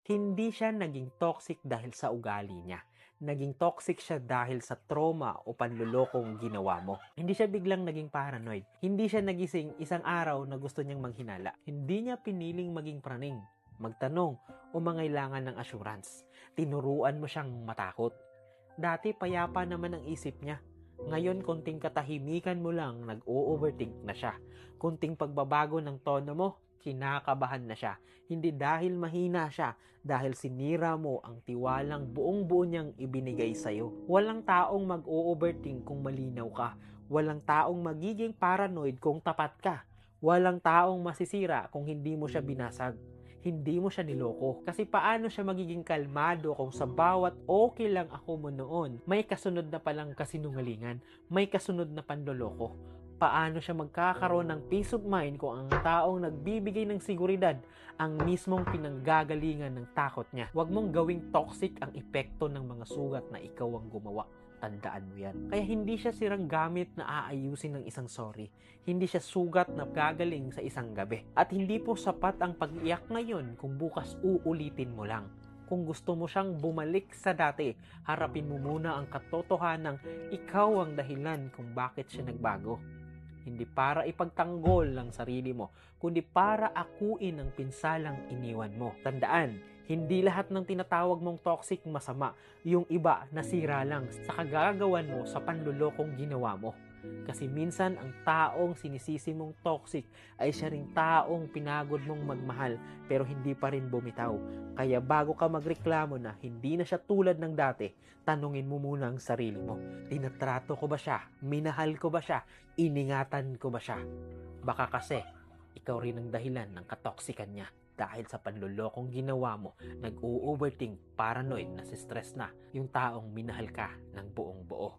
Hindi siya naging toxic dahil sa ugali niya. Naging toxic siya dahil sa trauma o panlulokong ginawa mo. Hindi siya biglang naging paranoid. Hindi siya nagising isang araw na gusto niyang manghinala. Hindi niya piniling maging praning, magtanong o mangailangan ng assurance. Tinuruan mo siyang matakot. Dati payapa naman ang isip niya. Ngayon konting katahimikan mo lang nag-o-overthink na siya. Konting pagbabago ng tono mo, kinakabahan na siya. Hindi dahil mahina siya, dahil sinira mo ang tiwalang buong-buo niyang ibinigay sa'yo. Walang taong mag-o-overthink kung malinaw ka. Walang taong magiging paranoid kung tapat ka. Walang taong masisira kung hindi mo siya binasag. Hindi mo siya niloko. Kasi paano siya magiging kalmado kung sa bawat okay lang ako mo noon, may kasunod na palang kasinungalingan, may kasunod na panloloko. Paano siya magkakaroon ng peace of mind kung ang taong nagbibigay ng seguridad ang mismong pinanggagalingan ng takot niya? Huwag mong gawing toxic ang epekto ng mga sugat na ikaw ang gumawa. Tandaan mo yan. Kaya hindi siya sirang gamit na aayusin ng isang sorry. Hindi siya sugat na gagaling sa isang gabi. At hindi po sapat ang pag-iyak ngayon kung bukas uulitin mo lang. Kung gusto mo siyang bumalik sa dati, harapin mo muna ang katotohanang ikaw ang dahilan kung bakit siya nagbago. Hindi para ipagtanggol ang sarili mo, kundi para akuin ang pinsalang iniwan mo. Tandaan, hindi lahat ng tinatawag mong toxic masama. Yung iba nasira lang sa kagagawan mo sa panlulokong ginawa mo. Kasi minsan ang taong sinisisi mong toxic ay siya ring taong pinagod mong magmahal pero hindi pa rin bumitaw. Kaya bago ka magreklamo na hindi na siya tulad ng dati, tanungin mo muna ang sarili mo. Tinatrato ko ba siya? Minahal ko ba siya? Iningatan ko ba siya? Baka kasi ikaw rin ang dahilan ng katoksikan niya. Dahil sa panlulokong ginawa mo, nag-o-overthink, paranoid, nasistress na yung taong minahal ka ng buong buo.